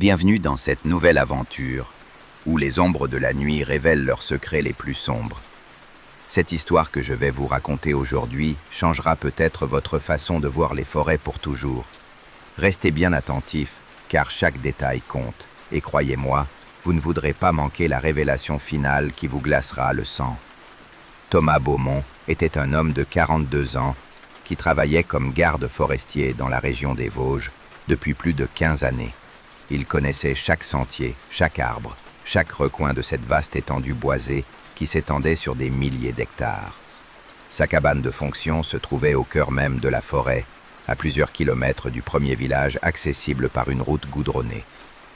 Bienvenue dans cette nouvelle aventure, où les ombres de la nuit révèlent leurs secrets les plus sombres. Cette histoire que je vais vous raconter aujourd'hui changera peut-être votre façon de voir les forêts pour toujours. Restez bien attentifs, car chaque détail compte, et croyez-moi, vous ne voudrez pas manquer la révélation finale qui vous glacera le sang. Thomas Beaumont était un homme de 42 ans qui travaillait comme garde forestier dans la région des Vosges depuis plus de 15 années. Il connaissait chaque sentier, chaque arbre, chaque recoin de cette vaste étendue boisée qui s'étendait sur des milliers d'hectares. Sa cabane de fonction se trouvait au cœur même de la forêt, à plusieurs kilomètres du premier village accessible par une route goudronnée.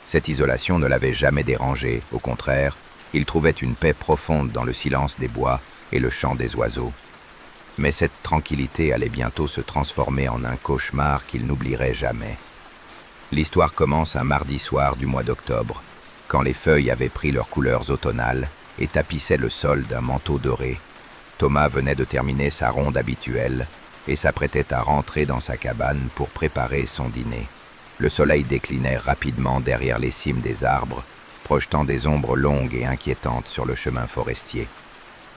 Cette isolation ne l'avait jamais dérangé, au contraire, il trouvait une paix profonde dans le silence des bois et le chant des oiseaux. Mais cette tranquillité allait bientôt se transformer en un cauchemar qu'il n'oublierait jamais. L'histoire commence un mardi soir du mois d'octobre, quand les feuilles avaient pris leurs couleurs automnales et tapissaient le sol d'un manteau doré. Thomas venait de terminer sa ronde habituelle et s'apprêtait à rentrer dans sa cabane pour préparer son dîner. Le soleil déclinait rapidement derrière les cimes des arbres, projetant des ombres longues et inquiétantes sur le chemin forestier.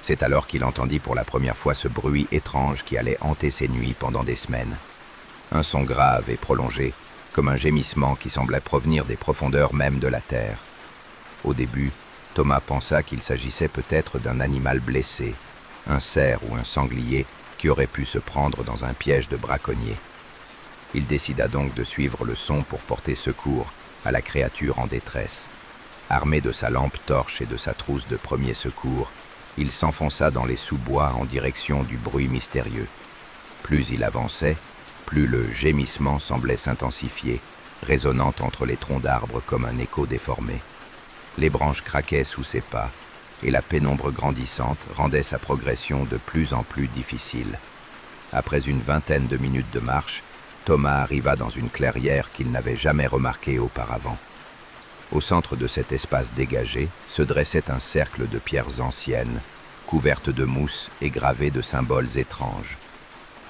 C'est alors qu'il entendit pour la première fois ce bruit étrange qui allait hanter ses nuits pendant des semaines. Un son grave et prolongé, comme un gémissement qui semblait provenir des profondeurs même de la terre. Au début, Thomas pensa qu'il s'agissait peut-être d'un animal blessé, un cerf ou un sanglier qui aurait pu se prendre dans un piège de braconnier. Il décida donc de suivre le son pour porter secours à la créature en détresse. Armé de sa lampe torche et de sa trousse de premier secours, il s'enfonça dans les sous-bois en direction du bruit mystérieux. Plus il avançait, plus le gémissement semblait s'intensifier, résonnant entre les troncs d'arbres comme un écho déformé. Les branches craquaient sous ses pas, et la pénombre grandissante rendait sa progression de plus en plus difficile. Après une vingtaine de minutes de marche, Thomas arriva dans une clairière qu'il n'avait jamais remarquée auparavant. Au centre de cet espace dégagé se dressait un cercle de pierres anciennes, couvertes de mousse et gravées de symboles étranges.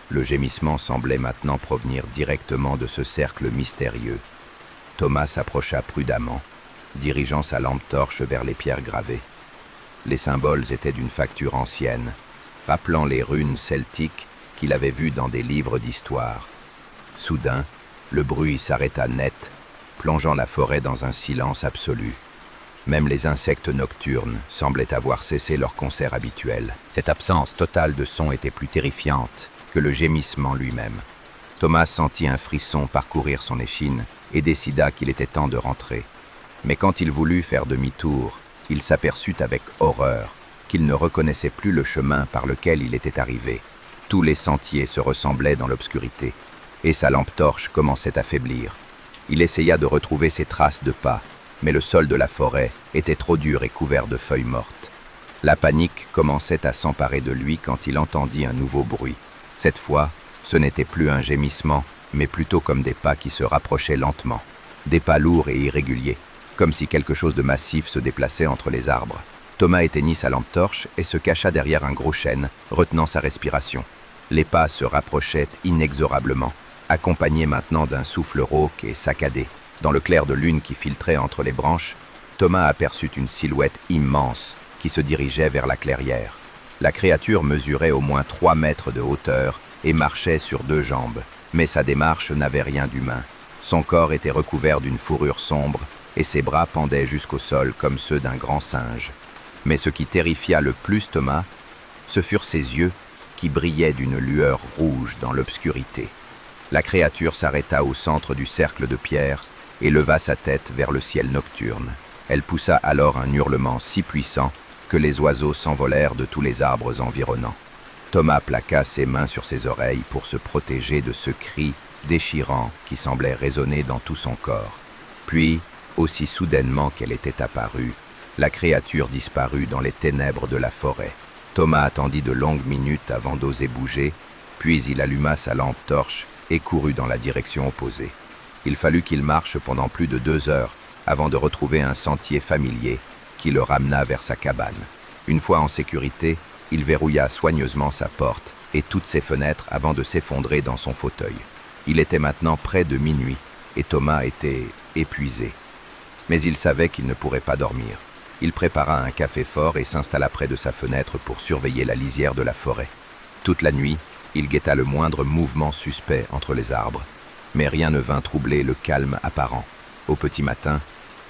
Le gémissement semblait maintenant provenir directement de ce cercle mystérieux. Thomas s'approcha prudemment, dirigeant sa lampe torche vers les pierres gravées. Les symboles étaient d'une facture ancienne, rappelant les runes celtiques qu'il avait vues dans des livres d'histoire. Soudain, le bruit s'arrêta net, plongeant la forêt dans un silence absolu. Même les insectes nocturnes semblaient avoir cessé leur concert habituel. Cette absence totale de son était plus terrifiante que le gémissement lui-même. Thomas sentit un frisson parcourir son échine et décida qu'il était temps de rentrer. Mais quand il voulut faire demi-tour, il s'aperçut avec horreur qu'il ne reconnaissait plus le chemin par lequel il était arrivé. Tous les sentiers se ressemblaient dans l'obscurité, et sa lampe torche commençait à faiblir. Il essaya de retrouver ses traces de pas, mais le sol de la forêt était trop dur et couvert de feuilles mortes. La panique commençait à s'emparer de lui quand il entendit un nouveau bruit. Cette fois, ce n'était plus un gémissement, mais plutôt comme des pas qui se rapprochaient lentement. Des pas lourds et irréguliers, comme si quelque chose de massif se déplaçait entre les arbres. Thomas éteignit sa lampe torche et se cacha derrière un gros chêne, retenant sa respiration. Les pas se rapprochaient inexorablement, accompagnés maintenant d'un souffle rauque et saccadé. Dans le clair de lune qui filtrait entre les branches, Thomas aperçut une silhouette immense qui se dirigeait vers la clairière. La créature mesurait au moins 3 mètres de hauteur et marchait sur 2 jambes, mais sa démarche n'avait rien d'humain. Son corps était recouvert d'une fourrure sombre et ses bras pendaient jusqu'au sol comme ceux d'un grand singe. Mais ce qui terrifia le plus Thomas, ce furent ses yeux qui brillaient d'une lueur rouge dans l'obscurité. La créature s'arrêta au centre du cercle de pierre et leva sa tête vers le ciel nocturne. Elle poussa alors un hurlement si puissant que les oiseaux s'envolèrent de tous les arbres environnants. Thomas plaqua ses mains sur ses oreilles pour se protéger de ce cri déchirant qui semblait résonner dans tout son corps. Puis, aussi soudainement qu'elle était apparue, la créature disparut dans les ténèbres de la forêt. Thomas attendit de longues minutes avant d'oser bouger, puis il alluma sa lampe torche et courut dans la direction opposée. Il fallut qu'il marche pendant plus de 2 heures avant de retrouver un sentier familier qui le ramena vers sa cabane. Une fois en sécurité, il verrouilla soigneusement sa porte et toutes ses fenêtres avant de s'effondrer dans son fauteuil. Il était maintenant près de minuit et Thomas était épuisé. Mais il savait qu'il ne pourrait pas dormir. Il prépara un café fort et s'installa près de sa fenêtre pour surveiller la lisière de la forêt. Toute la nuit, il guetta le moindre mouvement suspect entre les arbres. Mais rien ne vint troubler le calme apparent. Au petit matin,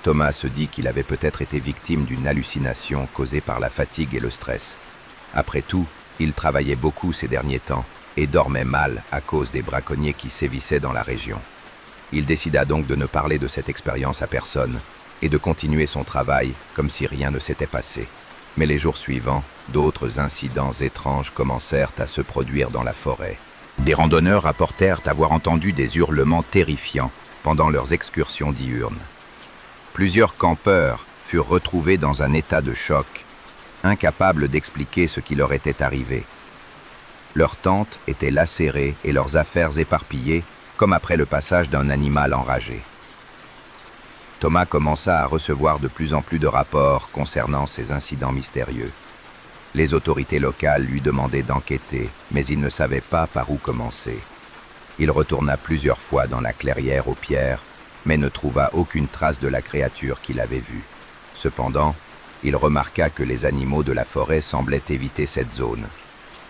Thomas se dit qu'il avait peut-être été victime d'une hallucination causée par la fatigue et le stress. Après tout, il travaillait beaucoup ces derniers temps et dormait mal à cause des braconniers qui sévissaient dans la région. Il décida donc de ne parler de cette expérience à personne et de continuer son travail comme si rien ne s'était passé. Mais les jours suivants, d'autres incidents étranges commencèrent à se produire dans la forêt. Des randonneurs rapportèrent avoir entendu des hurlements terrifiants pendant leurs excursions diurnes. Plusieurs campeurs furent retrouvés dans un état de choc, incapables d'expliquer ce qui leur était arrivé. Leurs tentes étaient lacérées et leurs affaires éparpillées, comme après le passage d'un animal enragé. Thomas commença à recevoir de plus en plus de rapports concernant ces incidents mystérieux. Les autorités locales lui demandaient d'enquêter, mais il ne savait pas par où commencer. Il retourna plusieurs fois dans la clairière aux pierres, mais ne trouva aucune trace de la créature qu'il avait vue. Cependant, il remarqua que les animaux de la forêt semblaient éviter cette zone.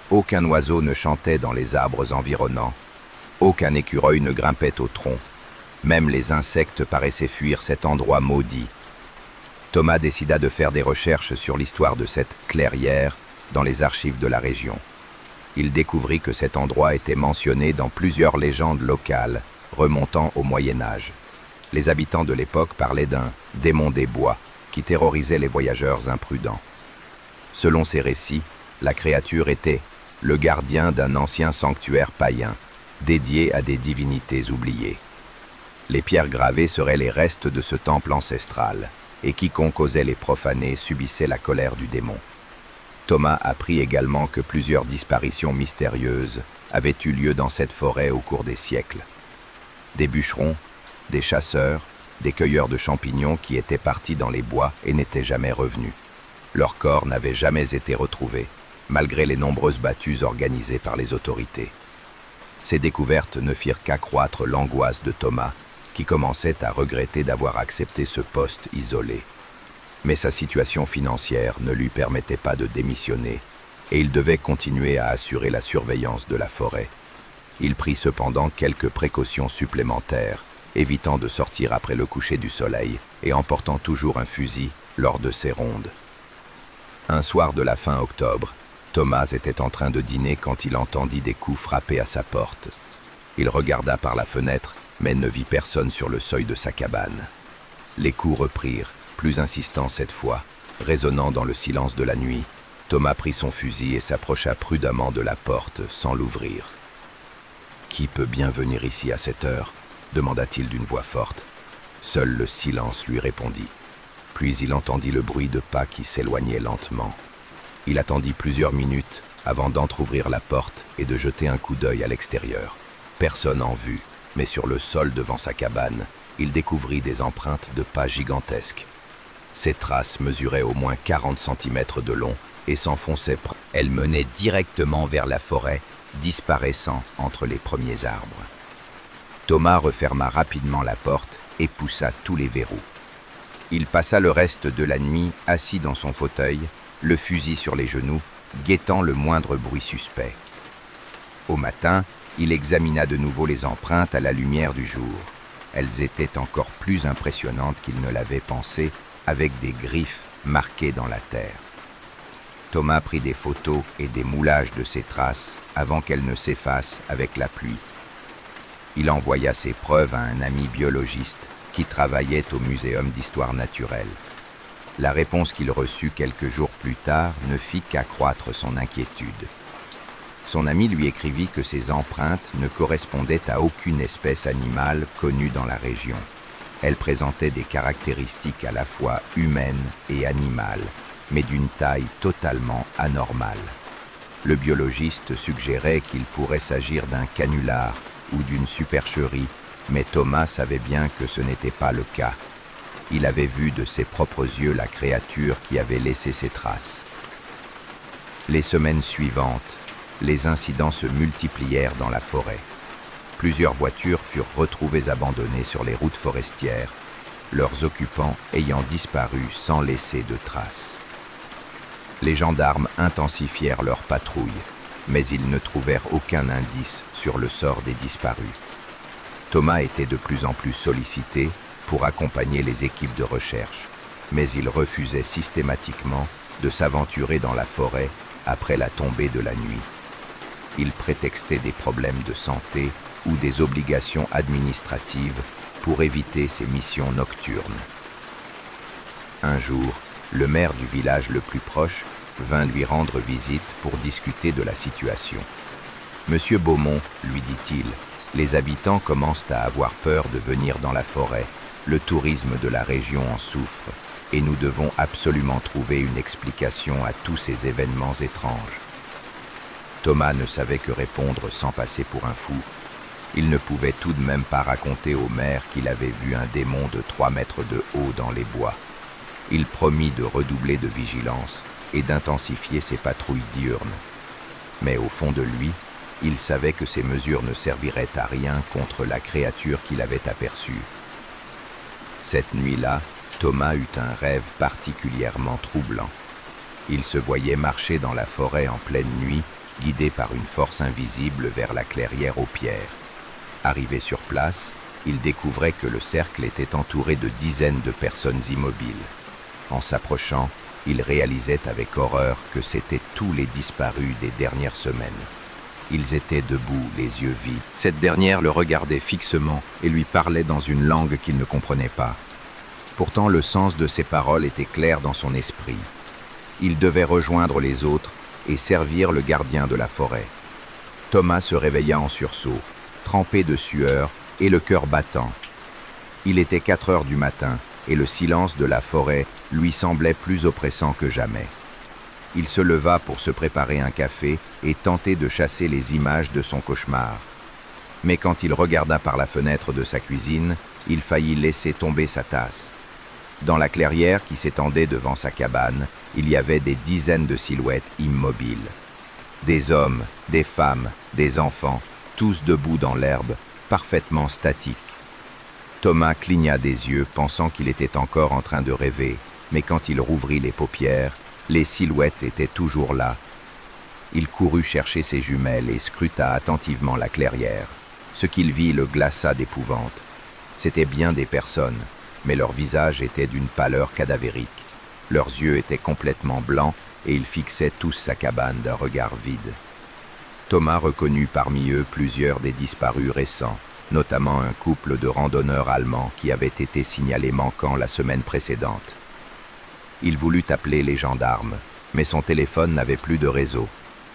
Aucun oiseau ne chantait dans les arbres environnants. Aucun écureuil ne grimpait au tronc. Même les insectes paraissaient fuir cet endroit maudit. Thomas décida de faire des recherches sur l'histoire de cette clairière dans les archives de la région. Il découvrit que cet endroit était mentionné dans plusieurs légendes locales remontant au Moyen Âge. Les habitants de l'époque parlaient d'un « démon des bois » qui terrorisait les voyageurs imprudents. Selon ces récits, la créature était le gardien d'un ancien sanctuaire païen, dédié à des divinités oubliées. Les pierres gravées seraient les restes de ce temple ancestral, et quiconque osait les profaner subissait la colère du démon. Thomas apprit également que plusieurs disparitions mystérieuses avaient eu lieu dans cette forêt au cours des siècles. Des bûcherons, des chasseurs, des cueilleurs de champignons qui étaient partis dans les bois et n'étaient jamais revenus. Leurs corps n'avaient jamais été retrouvés, malgré les nombreuses battues organisées par les autorités. Ces découvertes ne firent qu'accroître l'angoisse de Thomas, qui commençait à regretter d'avoir accepté ce poste isolé. Mais sa situation financière ne lui permettait pas de démissionner, et il devait continuer à assurer la surveillance de la forêt. Il prit cependant quelques précautions supplémentaires, évitant de sortir après le coucher du soleil et emportant toujours un fusil lors de ses rondes. Un soir de la fin octobre, Thomas était en train de dîner quand il entendit des coups frapper à sa porte. Il regarda par la fenêtre, mais ne vit personne sur le seuil de sa cabane. Les coups reprirent, plus insistants cette fois, résonnant dans le silence de la nuit. Thomas prit son fusil et s'approcha prudemment de la porte sans l'ouvrir. « Qui peut bien venir ici à cette heure ?» demanda-t-il d'une voix forte. Seul le silence lui répondit. Puis il entendit le bruit de pas qui s'éloignaient lentement. Il attendit plusieurs minutes avant d'entrouvrir la porte et de jeter un coup d'œil à l'extérieur. Personne en vue, mais sur le sol devant sa cabane, il découvrit des empreintes de pas gigantesques. Ces traces mesuraient au moins 40 cm de long et s'enfonçaient. Elles menaient directement vers la forêt, disparaissant entre les premiers arbres. Thomas referma rapidement la porte et poussa tous les verrous. Il passa le reste de la nuit assis dans son fauteuil, le fusil sur les genoux, guettant le moindre bruit suspect. Au matin, il examina de nouveau les empreintes à la lumière du jour. Elles étaient encore plus impressionnantes qu'il ne l'avait pensé, avec des griffes marquées dans la terre. Thomas prit des photos et des moulages de ces traces avant qu'elles ne s'effacent avec la pluie. Il envoya ces preuves à un ami biologiste qui travaillait au Muséum d'histoire naturelle. La réponse qu'il reçut quelques jours plus tard ne fit qu'accroître son inquiétude. Son ami lui écrivit que ces empreintes ne correspondaient à aucune espèce animale connue dans la région. Elles présentaient des caractéristiques à la fois humaines et animales, mais d'une taille totalement anormale. Le biologiste suggérait qu'il pourrait s'agir d'un canular ou d'une supercherie, mais Thomas savait bien que ce n'était pas le cas. Il avait vu de ses propres yeux la créature qui avait laissé ses traces. Les semaines suivantes, les incidents se multiplièrent dans la forêt. Plusieurs voitures furent retrouvées abandonnées sur les routes forestières, leurs occupants ayant disparu sans laisser de traces. Les gendarmes intensifièrent leur patrouille, mais ils ne trouvèrent aucun indice sur le sort des disparus. Thomas était de plus en plus sollicité pour accompagner les équipes de recherche, mais il refusait systématiquement de s'aventurer dans la forêt après la tombée de la nuit. Il prétextait des problèmes de santé ou des obligations administratives pour éviter ses missions nocturnes. Un jour, le maire du village le plus proche vint lui rendre visite pour discuter de la situation. « Monsieur Beaumont, lui dit-il, les habitants commencent à avoir peur de venir dans la forêt. Le tourisme de la région en souffre, et nous devons absolument trouver une explication à tous ces événements étranges. » Thomas ne savait que répondre sans passer pour un fou. Il ne pouvait tout de même pas raconter au maire qu'il avait vu un démon de 3 mètres de haut dans les bois. Il promit de redoubler de vigilance et d'intensifier ses patrouilles diurnes. Mais au fond de lui, il savait que ces mesures ne serviraient à rien contre la créature qu'il avait aperçue. Cette nuit-là, Thomas eut un rêve particulièrement troublant. Il se voyait marcher dans la forêt en pleine nuit, guidé par une force invisible vers la clairière aux pierres. Arrivé sur place, il découvrait que le cercle était entouré de dizaines de personnes immobiles. En s'approchant, il réalisait avec horreur que c'étaient tous les disparus des dernières semaines. Ils étaient debout, les yeux vifs. Cette dernière le regardait fixement et lui parlait dans une langue qu'il ne comprenait pas. Pourtant, le sens de ses paroles était clair dans son esprit. Il devait rejoindre les autres et servir le gardien de la forêt. Thomas se réveilla en sursaut, trempé de sueur et le cœur battant. Il était 4 heures du matin et le silence de la forêt lui semblait plus oppressant que jamais. Il se leva pour se préparer un café et tenter de chasser les images de son cauchemar. Mais quand il regarda par la fenêtre de sa cuisine, il faillit laisser tomber sa tasse. Dans la clairière qui s'étendait devant sa cabane, il y avait des dizaines de silhouettes immobiles. Des hommes, des femmes, des enfants, tous debout dans l'herbe, parfaitement statiques. Thomas cligna des yeux, pensant qu'il était encore en train de rêver, mais quand il rouvrit les paupières, les silhouettes étaient toujours là. Il courut chercher ses jumelles et scruta attentivement la clairière. Ce qu'il vit le glaça d'épouvante. C'étaient bien des personnes, mais leur visage était d'une pâleur cadavérique. Leurs yeux étaient complètement blancs et ils fixaient tous sa cabane d'un regard vide. Thomas reconnut parmi eux plusieurs des disparus récents, notamment un couple de randonneurs allemands qui avait été signalé manquant la semaine précédente. Il voulut appeler les gendarmes, mais son téléphone n'avait plus de réseau.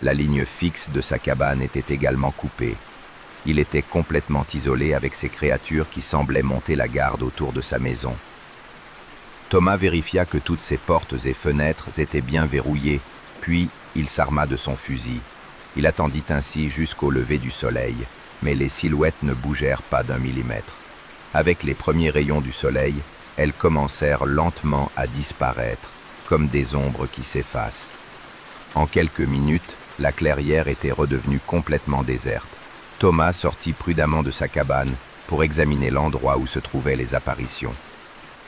La ligne fixe de sa cabane était également coupée. Il était complètement isolé avec ces créatures qui semblaient monter la garde autour de sa maison. Thomas vérifia que toutes ses portes et fenêtres étaient bien verrouillées, puis il s'arma de son fusil. Il attendit ainsi jusqu'au lever du soleil, mais les silhouettes ne bougèrent pas d'1 millimètre. Avec les premiers rayons du soleil, elles commencèrent lentement à disparaître, comme des ombres qui s'effacent. En quelques minutes, la clairière était redevenue complètement déserte. Thomas sortit prudemment de sa cabane pour examiner l'endroit où se trouvaient les apparitions.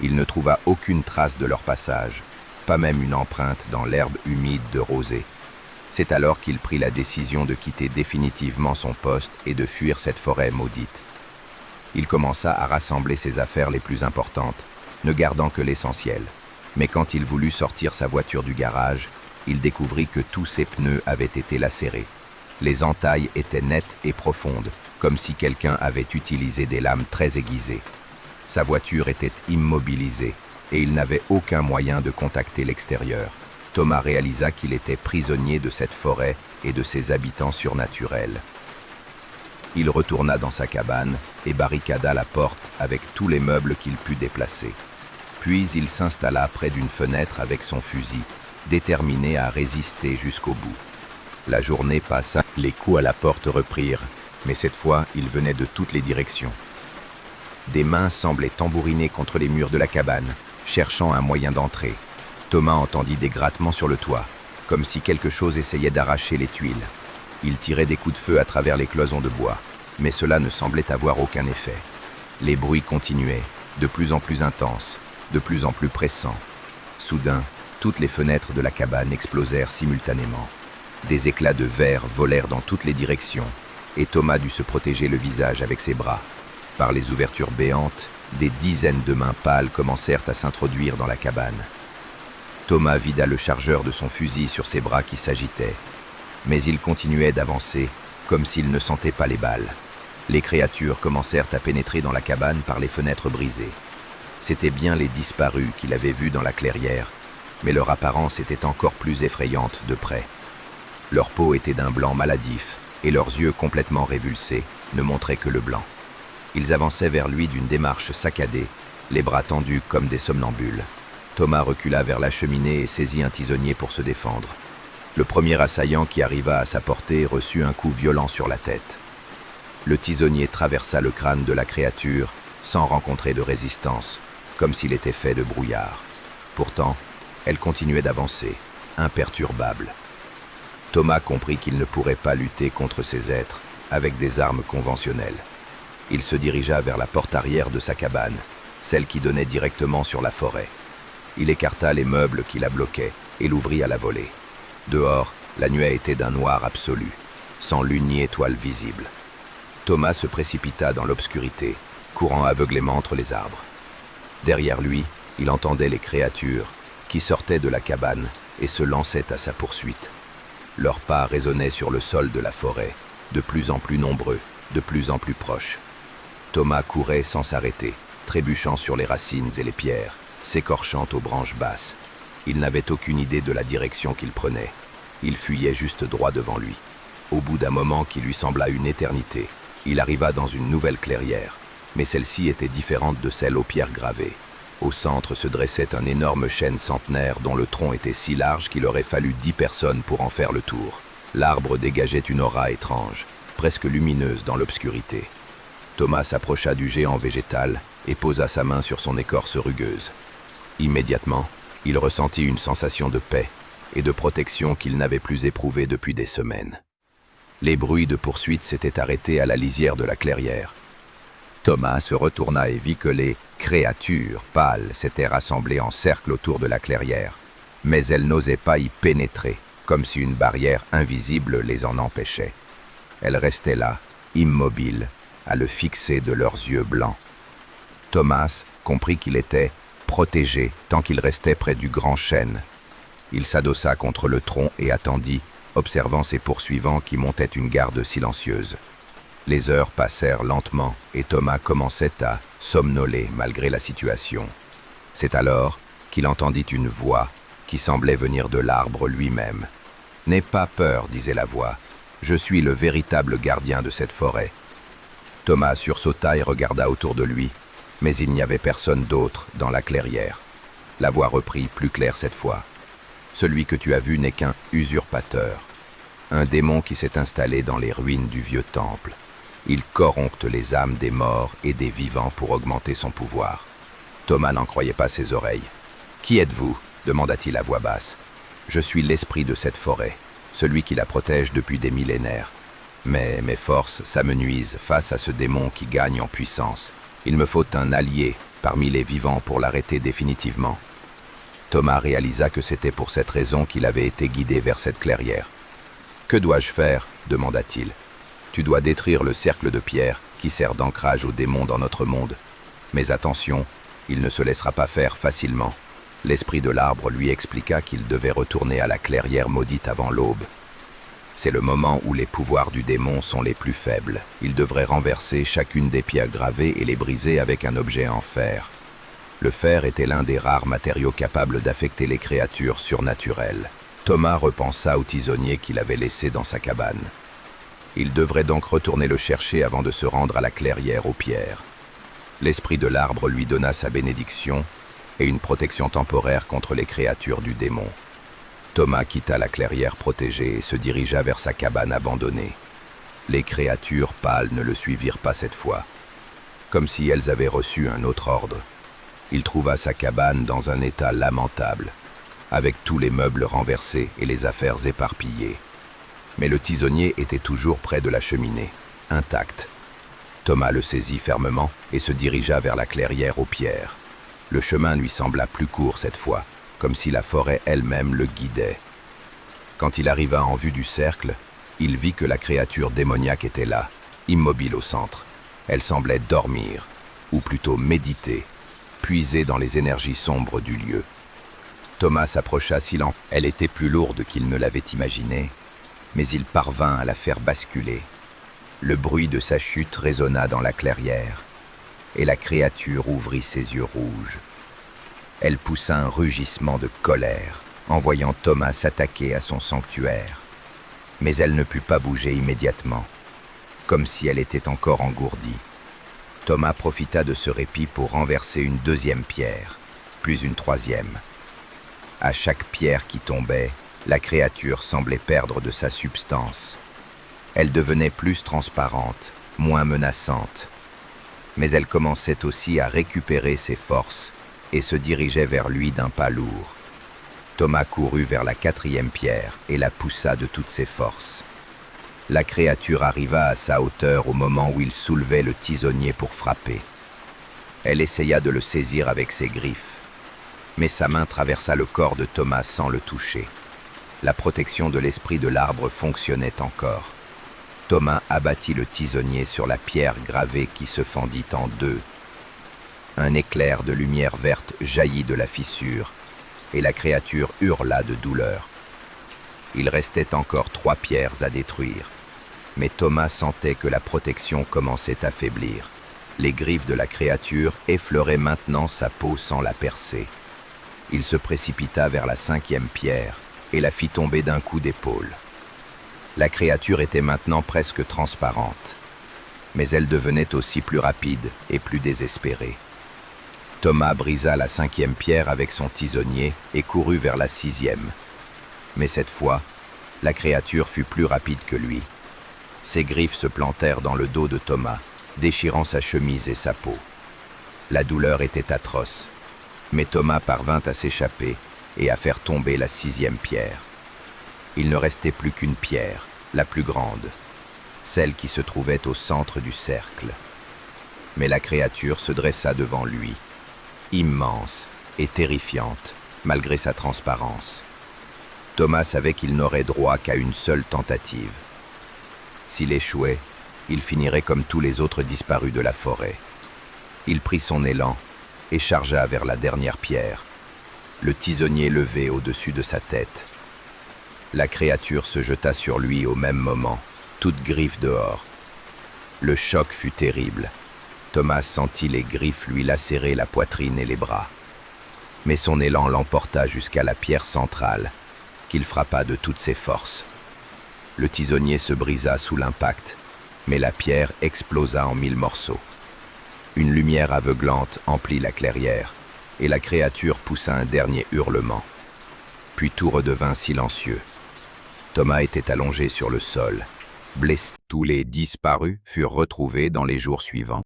Il ne trouva aucune trace de leur passage, pas même une empreinte dans l'herbe humide de rosée. C'est alors qu'il prit la décision de quitter définitivement son poste et de fuir cette forêt maudite. Il commença à rassembler ses affaires les plus importantes, ne gardant que l'essentiel. Mais quand il voulut sortir sa voiture du garage, il découvrit que tous ses pneus avaient été lacérés. Les entailles étaient nettes et profondes, comme si quelqu'un avait utilisé des lames très aiguisées. Sa voiture était immobilisée et il n'avait aucun moyen de contacter l'extérieur. Thomas réalisa qu'il était prisonnier de cette forêt et de ses habitants surnaturels. Il retourna dans sa cabane et barricada la porte avec tous les meubles qu'il put déplacer. Puis il s'installa près d'une fenêtre avec son fusil, déterminé à résister jusqu'au bout. La journée passa, les coups à la porte reprirent, mais cette fois, ils venaient de toutes les directions. Des mains semblaient tambouriner contre les murs de la cabane, cherchant un moyen d'entrer. Thomas entendit des grattements sur le toit, comme si quelque chose essayait d'arracher les tuiles. Il tirait des coups de feu à travers les cloisons de bois, mais cela ne semblait avoir aucun effet. Les bruits continuaient, de plus en plus intense, de plus en plus pressant. Soudain, toutes les fenêtres de la cabane explosèrent simultanément. Des éclats de verre volèrent dans toutes les directions, et Thomas dut se protéger le visage avec ses bras. Par les ouvertures béantes, des dizaines de mains pâles commencèrent à s'introduire dans la cabane. Thomas vida le chargeur de son fusil sur ses bras qui s'agitaient, mais il continuait d'avancer, comme s'il ne sentait pas les balles. Les créatures commencèrent à pénétrer dans la cabane par les fenêtres brisées. C'étaient bien les disparus qu'il avait vus dans la clairière, mais leur apparence était encore plus effrayante de près. Leur peau était d'un blanc maladif, et leurs yeux complètement révulsés ne montraient que le blanc. Ils avançaient vers lui d'une démarche saccadée, les bras tendus comme des somnambules. Thomas recula vers la cheminée et saisit un tisonnier pour se défendre. Le premier assaillant qui arriva à sa portée reçut un coup violent sur la tête. Le tisonnier traversa le crâne de la créature sans rencontrer de résistance, comme s'il était fait de brouillard. Pourtant, elle continuait d'avancer, imperturbable. Thomas comprit qu'il ne pourrait pas lutter contre ces êtres avec des armes conventionnelles. Il se dirigea vers la porte arrière de sa cabane, celle qui donnait directement sur la forêt. Il écarta les meubles qui la bloquaient et l'ouvrit à la volée. Dehors, la nuit était d'un noir absolu, sans lune ni étoile visible. Thomas se précipita dans l'obscurité, courant aveuglément entre les arbres. Derrière lui, il entendait les créatures qui sortaient de la cabane et se lançaient à sa poursuite. Leurs pas résonnaient sur le sol de la forêt, de plus en plus nombreux, de plus en plus proches. Thomas courait sans s'arrêter, trébuchant sur les racines et les pierres, s'écorchant aux branches basses. Il n'avait aucune idée de la direction qu'il prenait. Il fuyait juste droit devant lui. Au bout d'un moment qui lui sembla une éternité, il arriva dans une nouvelle clairière, mais celle-ci était différente de celle aux pierres gravées. Au centre se dressait un énorme chêne centenaire dont le tronc était si large qu'il aurait fallu 10 personnes pour en faire le tour. L'arbre dégageait une aura étrange, presque lumineuse dans l'obscurité. Thomas s'approcha du géant végétal et posa sa main sur son écorce rugueuse. Immédiatement, il ressentit une sensation de paix et de protection qu'il n'avait plus éprouvée depuis des semaines. Les bruits de poursuite s'étaient arrêtés à la lisière de la clairière. Thomas se retourna et vit que les créatures pâles s'étaient rassemblées en cercle autour de la clairière, mais elles n'osaient pas y pénétrer, comme si une barrière invisible les en empêchait. Elles restaient là, immobiles, à le fixer de leurs yeux blancs. Thomas comprit qu'il était protégé tant qu'il restait près du grand chêne. Il s'adossa contre le tronc et attendit, observant ses poursuivants qui montaient une garde silencieuse. Les heures passèrent lentement et Thomas commençait à somnoler malgré la situation. C'est alors qu'il entendit une voix qui semblait venir de l'arbre lui-même. « N'aie pas peur, disait la voix, je suis le véritable gardien de cette forêt. » Thomas sursauta et regarda autour de lui, mais il n'y avait personne d'autre dans la clairière. La voix reprit, plus claire cette fois. « Celui que tu as vu n'est qu'un usurpateur, un démon qui s'est installé dans les ruines du vieux temple. Il corrompte les âmes des morts et des vivants pour augmenter son pouvoir. » Thomas n'en croyait pas ses oreilles. « Qui êtes-vous » demanda-t-il à voix basse. « Je suis l'esprit de cette forêt, celui qui la protège depuis des millénaires. Mais mes forces s'amenuisent face à ce démon qui gagne en puissance. Il me faut un allié parmi les vivants pour l'arrêter définitivement. » Thomas réalisa que c'était pour cette raison qu'il avait été guidé vers cette clairière. « Que dois-je faire » demanda-t-il. « Tu dois détruire le cercle de pierre qui sert d'ancrage aux démons dans notre monde. Mais attention, il ne se laissera pas faire facilement. » L'esprit de l'arbre lui expliqua qu'il devait retourner à la clairière maudite avant l'aube. C'est le moment où les pouvoirs du démon sont les plus faibles. Il devrait renverser chacune des pierres gravées et les briser avec un objet en fer. Le fer était l'un des rares matériaux capables d'affecter les créatures surnaturelles. Thomas repensa au tisonnier qu'il avait laissé dans sa cabane. Il devrait donc retourner le chercher avant de se rendre à la clairière aux pierres. L'esprit de l'arbre lui donna sa bénédiction et une protection temporaire contre les créatures du démon. Thomas quitta la clairière protégée et se dirigea vers sa cabane abandonnée. Les créatures pâles ne le suivirent pas cette fois, comme si elles avaient reçu un autre ordre. Il trouva sa cabane dans un état lamentable, avec tous les meubles renversés et les affaires éparpillées. Mais le tisonnier était toujours près de la cheminée, intact. Thomas le saisit fermement et se dirigea vers la clairière aux pierres. Le chemin lui sembla plus court cette fois, comme si la forêt elle-même le guidait. Quand il arriva en vue du cercle, il vit que la créature démoniaque était là, immobile au centre. Elle semblait dormir, ou plutôt méditer, puisée dans les énergies sombres du lieu. Thomas s'approcha silencieux. Elle était plus lourde qu'il ne l'avait imaginé, mais il parvint à la faire basculer. Le bruit de sa chute résonna dans la clairière, et la créature ouvrit ses yeux rouges. Elle poussa un rugissement de colère en voyant Thomas s'attaquer à son sanctuaire. Mais elle ne put pas bouger immédiatement, comme si elle était encore engourdie. Thomas profita de ce répit pour renverser une deuxième pierre, puis une troisième. À chaque pierre qui tombait, la créature semblait perdre de sa substance. Elle devenait plus transparente, moins menaçante. Mais elle commençait aussi à récupérer ses forces et se dirigeait vers lui d'un pas lourd. Thomas courut vers la quatrième pierre et la poussa de toutes ses forces. La créature arriva à sa hauteur au moment où il soulevait le tisonnier pour frapper. Elle essaya de le saisir avec ses griffes, mais sa main traversa le corps de Thomas sans le toucher. La protection de l'esprit de l'arbre fonctionnait encore. Thomas abattit le tisonnier sur la pierre gravée qui se fendit en deux. Un éclair de lumière verte jaillit de la fissure, et la créature hurla de douleur. Il restait encore 3 pierres à détruire, mais Thomas sentait que la protection commençait à faiblir. Les griffes de la créature effleuraient maintenant sa peau sans la percer. Il se précipita vers la 5e pierre et la fit tomber d'un coup d'épaule. La créature était maintenant presque transparente, mais elle devenait aussi plus rapide et plus désespérée. Thomas brisa la 5e pierre avec son tisonnier et courut vers la 6e. Mais cette fois, la créature fut plus rapide que lui. Ses griffes se plantèrent dans le dos de Thomas, déchirant sa chemise et sa peau. La douleur était atroce, mais Thomas parvint à s'échapper et à faire tomber la 6e pierre. Il ne restait plus qu'une pierre, la plus grande, celle qui se trouvait au centre du cercle. Mais la créature se dressa devant lui, immense et terrifiante, malgré sa transparence. Thomas savait qu'il n'aurait droit qu'à une seule tentative. S'il échouait, il finirait comme tous les autres disparus de la forêt. Il prit son élan et chargea vers la dernière pierre, le tisonnier levé au-dessus de sa tête. La créature se jeta sur lui au même moment, toute griffe dehors. Le choc fut terrible. Thomas sentit les griffes lui lacérer la poitrine et les bras. Mais son élan l'emporta jusqu'à la pierre centrale, qu'il frappa de toutes ses forces. Le tisonnier se brisa sous l'impact, mais la pierre explosa en 1000 morceaux. Une lumière aveuglante emplit la clairière, et la créature poussa un dernier hurlement. Puis tout redevint silencieux. Thomas était allongé sur le sol, blessé. Tous les disparus furent retrouvés dans les jours suivants.